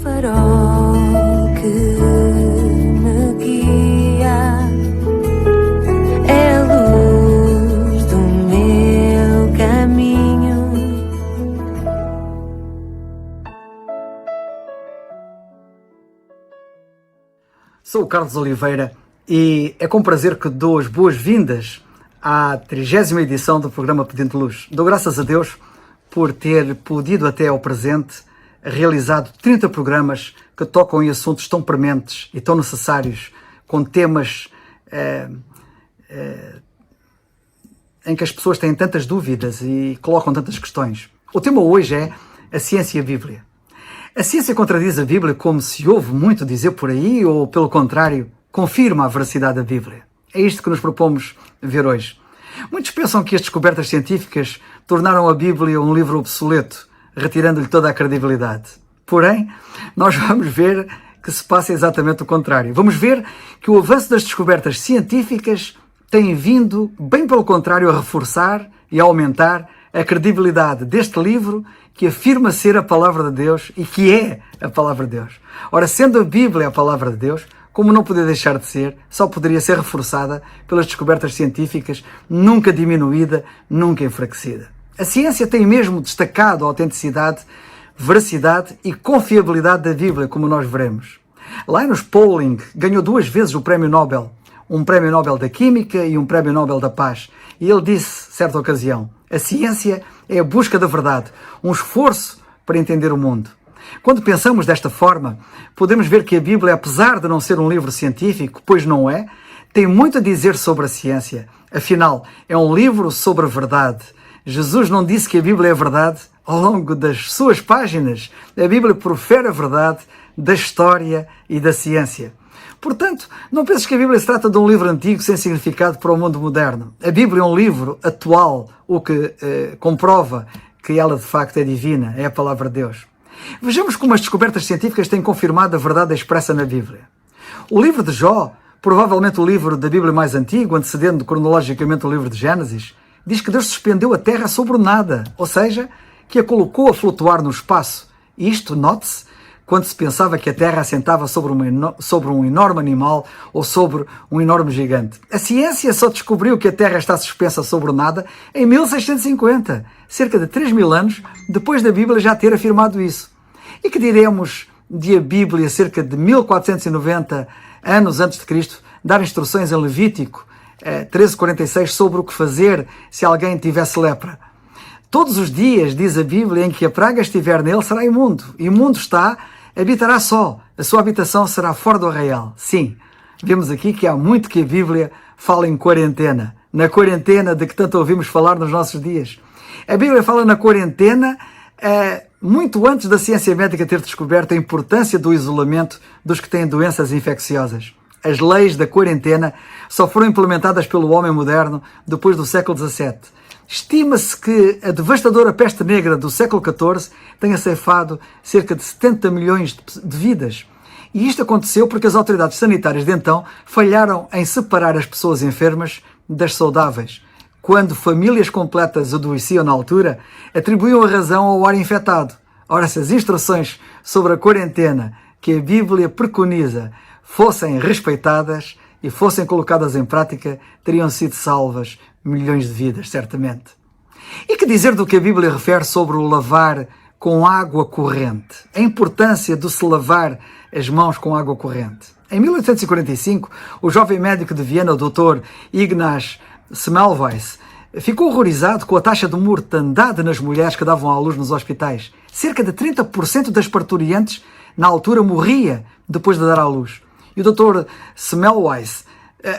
farol que me guia, é a luz do meu caminho. Sou o Carlos Oliveira e é com prazer que dou as boas-vindas à 30ª edição do programa Pedindo Luz. Dou graças a Deus por ter podido até ao presente realizado 30 programas que tocam em assuntos tão prementes e tão necessários, com temas em que as pessoas têm tantas dúvidas e colocam tantas questões. O tema hoje é a ciência e a Bíblia. A ciência contradiz a Bíblia como se ouve muito dizer por aí ou, pelo contrário, confirma a veracidade da Bíblia? É isto que nos propomos ver hoje. Muitos pensam que as descobertas científicas tornaram a Bíblia um livro obsoleto, retirando-lhe toda a credibilidade. Porém, nós vamos ver que se passa exatamente o contrário. Vamos ver que o avanço das descobertas científicas tem vindo, bem pelo contrário, a reforçar e a aumentar a credibilidade deste livro que afirma ser a Palavra de Deus e que é a Palavra de Deus. Ora, sendo a Bíblia a Palavra de Deus, como não podia deixar de ser, só poderia ser reforçada pelas descobertas científicas, nunca diminuída, nunca enfraquecida. A ciência tem mesmo destacado a autenticidade, veracidade e confiabilidade da Bíblia, como nós veremos. Linus Pauling ganhou 2 vezes o Prémio Nobel, um Prémio Nobel da Química e um Prémio Nobel da Paz. E ele disse, certa ocasião, a ciência é a busca da verdade, um esforço para entender o mundo. Quando pensamos desta forma, podemos ver que a Bíblia, apesar de não ser um livro científico, pois não é, tem muito a dizer sobre a ciência. Afinal, é um livro sobre a verdade. Jesus não disse que a Bíblia é a verdade. Ao longo das suas páginas, a Bíblia profere a verdade da história e da ciência. Portanto, não penses que a Bíblia se trata de um livro antigo sem significado para o mundo moderno. A Bíblia é um livro atual, o que comprova que ela de facto é divina, é a Palavra de Deus. Vejamos como as descobertas científicas têm confirmado a verdade expressa na Bíblia. O livro de Jó, provavelmente o livro da Bíblia mais antigo, antecedendo cronologicamente o livro de Gênesis, diz que Deus suspendeu a terra sobre o nada, ou seja, que a colocou a flutuar no espaço. E isto, note-se, quando se pensava que a terra assentava sobre um enorme animal ou sobre um enorme gigante. A ciência só descobriu que a terra está suspensa sobre o nada em 1650, cerca de 3.000 anos depois da Bíblia já ter afirmado isso. E que diremos de a Bíblia, cerca de 1490 anos antes de Cristo, dar instruções em Levítico 13:46 sobre o que fazer se alguém tivesse lepra? Todos os dias, diz a Bíblia, em que a praga estiver nele, será imundo. Imundo está, habitará só. A sua habitação será fora do arraial. Sim, vemos aqui que há muito que a Bíblia fala em quarentena. Na quarentena de que tanto ouvimos falar nos nossos dias. A Bíblia fala na quarentena muito antes da ciência médica ter descoberto a importância do isolamento dos que têm doenças infecciosas. As leis da quarentena só foram implementadas pelo homem moderno depois do século XVII. Estima-se que a devastadora peste negra do século XIV tenha ceifado cerca de 70 milhões de vidas. E isto aconteceu porque as autoridades sanitárias de então falharam em separar as pessoas enfermas das saudáveis. Quando famílias completas adoeciam na altura, atribuíam a razão ao ar infectado. Ora, se as instruções sobre a quarentena que a Bíblia preconiza fossem respeitadas e fossem colocadas em prática, teriam sido salvas milhões de vidas, certamente. E que dizer do que a Bíblia refere sobre o lavar com água corrente? A importância de se lavar as mãos com água corrente. Em 1845, o jovem médico de Viena, o Dr. Ignaz Semmelweis, ficou horrorizado com a taxa de mortandade nas mulheres que davam à luz nos hospitais. Cerca de 30% das parturientes, na altura, morria depois de dar à luz. E o Dr. Semmelweis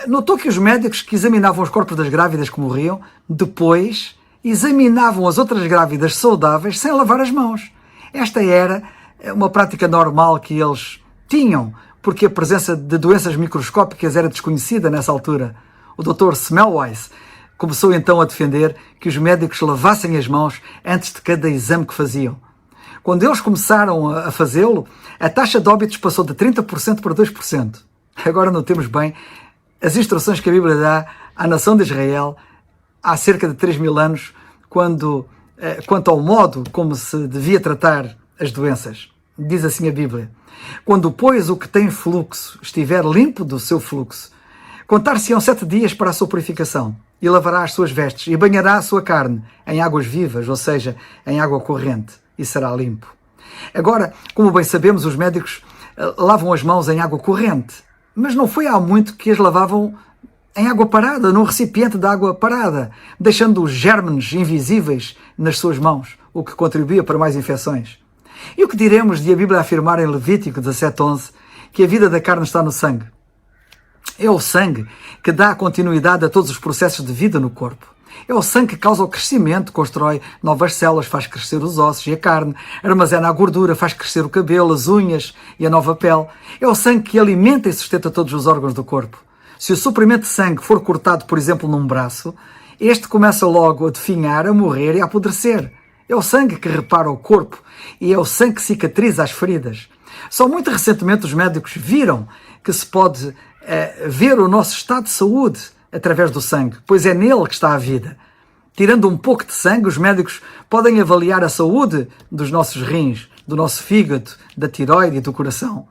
notou que os médicos que examinavam os corpos das grávidas que morriam, depois examinavam as outras grávidas saudáveis sem lavar as mãos. Esta era uma prática normal que eles tinham, porque a presença de doenças microscópicas era desconhecida nessa altura. O Dr. Semmelweis começou então a defender que os médicos lavassem as mãos antes de cada exame que faziam. Quando eles começaram a fazê-lo, a taxa de óbitos passou de 30% para 2%. Agora notemos bem as instruções que a Bíblia dá à nação de Israel há cerca de 3.000 anos, quanto ao modo como se devia tratar as doenças. Diz assim a Bíblia: quando, pois, o que tem fluxo estiver limpo do seu fluxo, contar-se-ão 7 dias para a sua purificação, e lavará as suas vestes, e banhará a sua carne em águas vivas, ou seja, em água corrente, e será limpo. Agora, como bem sabemos, os médicos lavam as mãos em água corrente, mas não foi há muito que as lavavam em água parada, num recipiente de água parada, deixando os germes invisíveis nas suas mãos, o que contribuía para mais infecções. E o que diremos de a Bíblia afirmar em Levítico 17:11 que a vida da carne está no sangue? É o sangue que dá continuidade a todos os processos de vida no corpo. É o sangue que causa o crescimento, constrói novas células, faz crescer os ossos e a carne, armazena a gordura, faz crescer o cabelo, as unhas e a nova pele. É o sangue que alimenta e sustenta todos os órgãos do corpo. Se o suprimento de sangue for cortado, por exemplo, num braço, este começa logo a definhar, a morrer e a apodrecer. É o sangue que repara o corpo e é o sangue que cicatriza as feridas. Só muito recentemente os médicos viram que se pode ver o nosso estado de saúde através do sangue, pois é nele que está a vida. Tirando um pouco de sangue, os médicos podem avaliar a saúde dos nossos rins, do nosso fígado, da tireoide e do coração.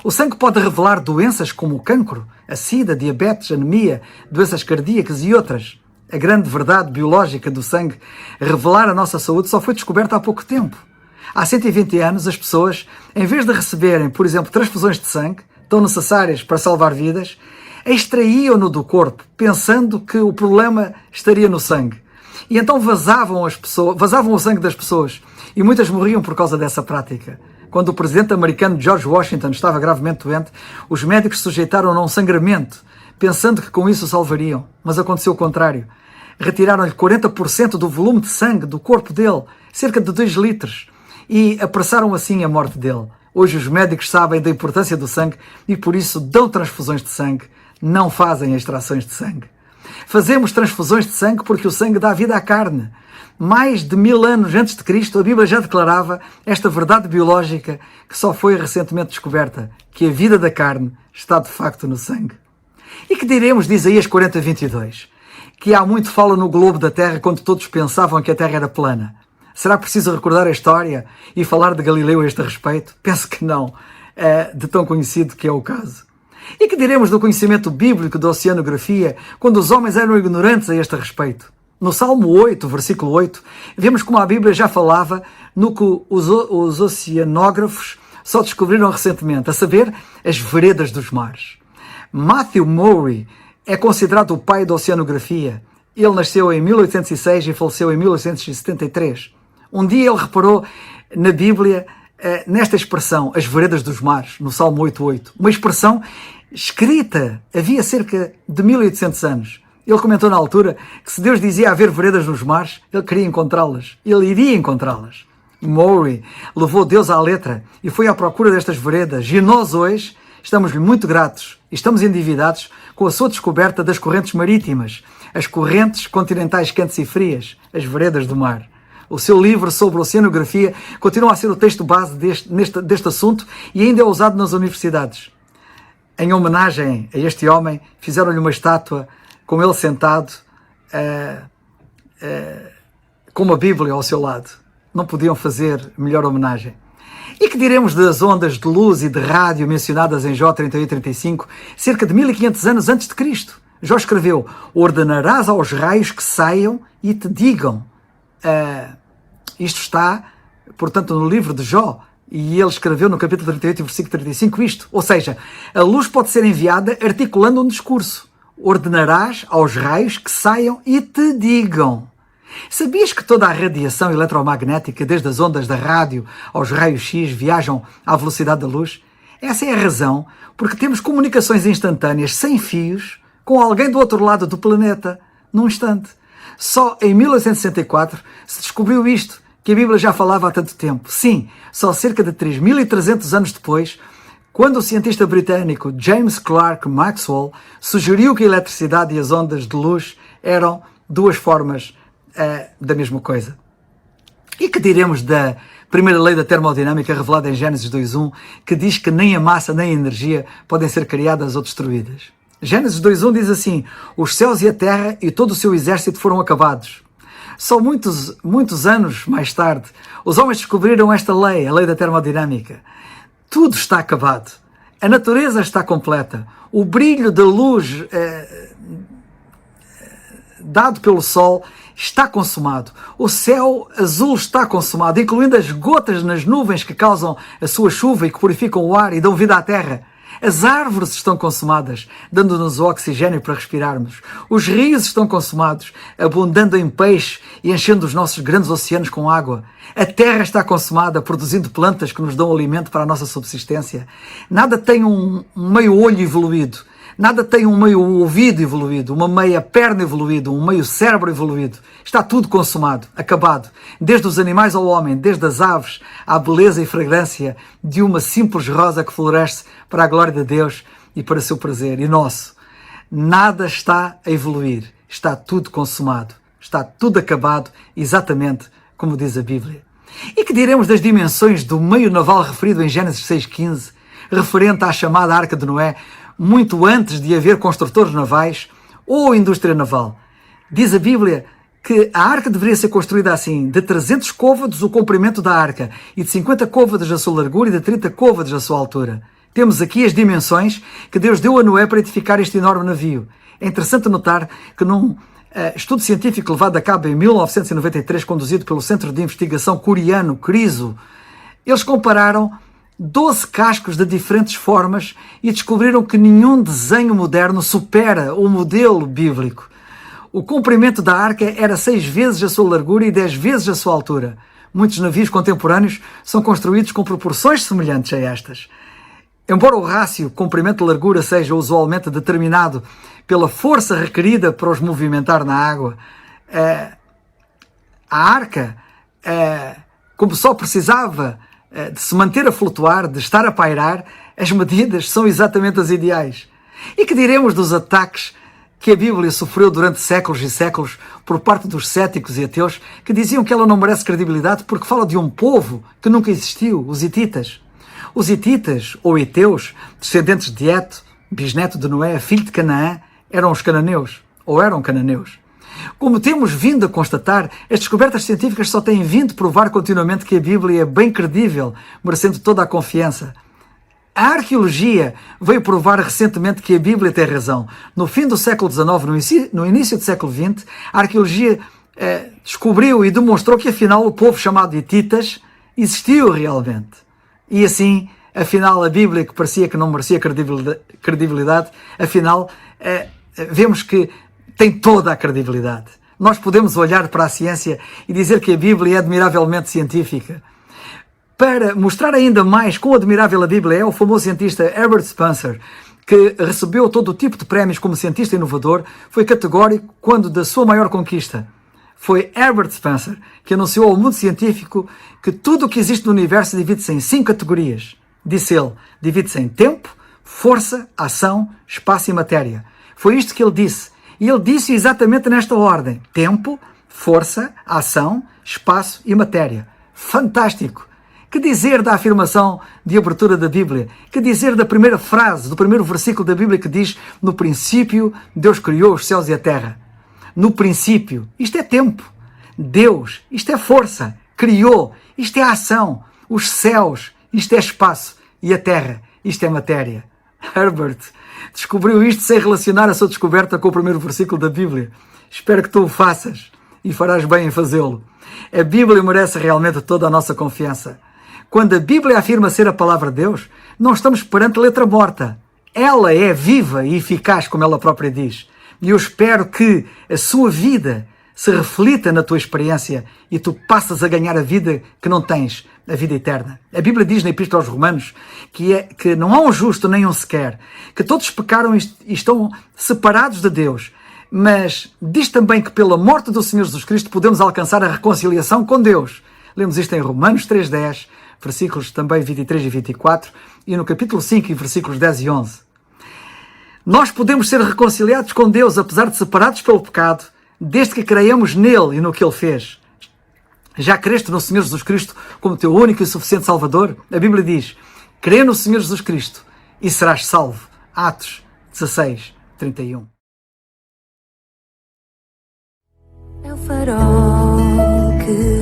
O sangue pode revelar doenças como o cancro, a sida, diabetes, anemia, doenças cardíacas e outras. A grande verdade biológica do sangue revelar a nossa saúde só foi descoberta há pouco tempo. Há 120 anos, as pessoas, em vez de receberem, por exemplo, transfusões de sangue, tão necessárias para salvar vidas, extraíam-no do corpo, pensando que o problema estaria no sangue. E então vazavam o sangue das pessoas, e muitas morriam por causa dessa prática. Quando o presidente americano George Washington estava gravemente doente, os médicos sujeitaram-no a um sangramento, pensando que com isso o salvariam. Mas aconteceu o contrário. Retiraram-lhe 40% do volume de sangue do corpo dele, cerca de 2 litros, e apressaram assim a morte dele. Hoje os médicos sabem da importância do sangue e por isso dão transfusões de sangue, não fazem extrações de sangue. Fazemos transfusões de sangue porque o sangue dá vida à carne. Mais de 1000 anos antes de Cristo, a Bíblia já declarava esta verdade biológica que só foi recentemente descoberta, que a vida da carne está de facto no sangue. E que diremos de Isaías 40:22? Que há muito fala no globo da Terra quando todos pensavam que a Terra era plana. Será preciso recordar a história e falar de Galileu a este respeito? Penso que não, de tão conhecido que é o caso. E que diremos do conhecimento bíblico da oceanografia quando os homens eram ignorantes a este respeito? No Salmo 8, versículo 8, vemos como a Bíblia já falava no que os oceanógrafos só descobriram recentemente, a saber, as veredas dos mares. Matthew Murray é considerado o pai da oceanografia. Ele nasceu em 1806 e faleceu em 1873. Um dia ele reparou na Bíblia, nesta expressão, as veredas dos mares, no Salmo 8:8. Uma expressão escrita havia cerca de 1800 anos. Ele comentou na altura que se Deus dizia haver veredas nos mares, ele queria encontrá-las. Ele iria encontrá-las. Murray levou Deus à letra e foi à procura destas veredas. E nós hoje estamos-lhe muito gratos e estamos endividados com a sua descoberta das correntes marítimas, as correntes continentais quentes e frias, as veredas do mar. O seu livro sobre oceanografia continua a ser o texto base deste assunto e ainda é usado nas universidades. Em homenagem a este homem, fizeram-lhe uma estátua com ele sentado, com uma Bíblia ao seu lado. Não podiam fazer melhor homenagem. E que diremos das ondas de luz e de rádio mencionadas em Jó 38:35, cerca de 1500 anos antes de Cristo? Jó escreveu: ordenarás aos raios que saiam e te digam. Isto está, portanto, no livro de Jó, e ele escreveu no capítulo 38, versículo 35 isto. Ou seja, a luz pode ser enviada articulando um discurso. Ordenarás aos raios que saiam e te digam. Sabias que toda a radiação eletromagnética, desde as ondas da rádio aos raios X, viajam à velocidade da luz? Essa é a razão porque temos comunicações instantâneas sem fios com alguém do outro lado do planeta, num instante. Só em 1864 se descobriu isto, que a Bíblia já falava há tanto tempo. Sim, só cerca de 3.300 anos depois, quando o cientista britânico James Clerk Maxwell sugeriu que a eletricidade e as ondas de luz eram duas formas da mesma coisa. E que diremos da primeira lei da termodinâmica revelada em Gênesis 2:1, que diz que nem a massa nem a energia podem ser criadas ou destruídas? Gênesis 2:1 diz assim: os céus e a terra e todo o seu exército foram acabados. Só muitos anos mais tarde, os homens descobriram esta lei, a lei da termodinâmica. Tudo está acabado. A natureza está completa. O brilho da luz dado pelo sol está consumado. O céu azul está consumado, incluindo as gotas nas nuvens que causam a sua chuva e que purificam o ar e dão vida à terra. As árvores estão consumadas, dando-nos o oxigênio para respirarmos. Os rios estão consumados, abundando em peixe e enchendo os nossos grandes oceanos com água. A terra está consumada, produzindo plantas que nos dão alimento para a nossa subsistência. Nada tem um meio olho evoluído. Nada tem um meio ouvido evoluído, uma meia perna evoluída, um meio cérebro evoluído. Está tudo consumado, acabado. Desde os animais ao homem, desde as aves à beleza e fragrância de uma simples rosa que floresce para a glória de Deus e para o seu prazer e nosso. Nada está a evoluir. Está tudo consumado. Está tudo acabado, exatamente como diz a Bíblia. E que diremos das dimensões do meio naval referido em Gênesis 6,15, referente à chamada Arca de Noé, muito antes de haver construtores navais ou indústria naval? Diz a Bíblia que a arca deveria ser construída assim: de 300 côvados o comprimento da arca, e de 50 côvados a sua largura e de 30 côvados a sua altura. Temos aqui as dimensões que Deus deu a Noé para edificar este enorme navio. É interessante notar que num estudo científico levado a cabo em 1993, conduzido pelo Centro de Investigação Coreano, CRISO, eles compararam 12 cascos de diferentes formas e descobriram que nenhum desenho moderno supera o modelo bíblico. O comprimento da arca era 6 vezes a sua largura e 10 vezes a sua altura. Muitos navios contemporâneos são construídos com proporções semelhantes a estas. Embora o rácio comprimento-largura seja usualmente determinado pela força requerida para os movimentar na água, a arca, como só precisava de se manter a flutuar, de estar a pairar, as medidas são exatamente as ideais. E que diremos dos ataques que a Bíblia sofreu durante séculos e séculos por parte dos céticos e ateus que diziam que ela não merece credibilidade porque fala de um povo que nunca existiu, os hititas. Os hititas, ou heteus, descendentes de Het, bisneto de Noé, filho de Canaã, eram os cananeus, ou eram cananeus. Como temos vindo a constatar, as descobertas científicas só têm vindo provar continuamente que a Bíblia é bem credível, merecendo toda a confiança. A arqueologia veio provar recentemente que a Bíblia tem razão. No fim do século XIX, no início do século XX, a arqueologia descobriu e demonstrou que afinal o povo chamado hititas existiu realmente. E assim, afinal, a Bíblia, que parecia que não merecia credibilidade, afinal, vemos que tem toda a credibilidade. Nós podemos olhar para a ciência e dizer que a Bíblia é admiravelmente científica. Para mostrar ainda mais quão admirável a Bíblia é, o famoso cientista Herbert Spencer, que recebeu todo o tipo de prémios como cientista inovador, foi categórico quando da sua maior conquista. Foi Herbert Spencer que anunciou ao mundo científico que tudo o que existe no universo divide-se em 5 categorias. Disse ele, divide-se em tempo, força, ação, espaço e matéria. Foi isto que ele disse. E ele disse exatamente nesta ordem: tempo, força, ação, espaço e matéria. Fantástico! Que dizer da afirmação de abertura da Bíblia? Que dizer da primeira frase, do primeiro versículo da Bíblia que diz: no princípio Deus criou os céus e a terra. No princípio, isto é tempo. Deus, isto é força. Criou, isto é ação. Os céus, isto é espaço. E a terra, isto é matéria. Herbert descobriu isto sem relacionar a sua descoberta com o primeiro versículo da Bíblia. Espero que tu o faças e farás bem em fazê-lo. A Bíblia merece realmente toda a nossa confiança. Quando a Bíblia afirma ser a palavra de Deus, não estamos perante letra morta. Ela é viva e eficaz, como ela própria diz. E eu espero que a sua vida se reflita na tua experiência e tu passas a ganhar a vida que não tens, a vida eterna. A Bíblia diz na Epístola aos Romanos que não há um justo nem um sequer, que todos pecaram e estão separados de Deus. Mas diz também que pela morte do Senhor Jesus Cristo podemos alcançar a reconciliação com Deus. Lemos isto em Romanos 3:10, versículos também 23 e 24, e no capítulo 5, versículos 10 e 11. Nós podemos ser reconciliados com Deus, apesar de separados pelo pecado, desde que creiamos nele e no que ele fez. Já creste no Senhor Jesus Cristo como teu único e suficiente Salvador? A Bíblia diz: crê no Senhor Jesus Cristo e serás salvo. Atos 16:31. É o farol que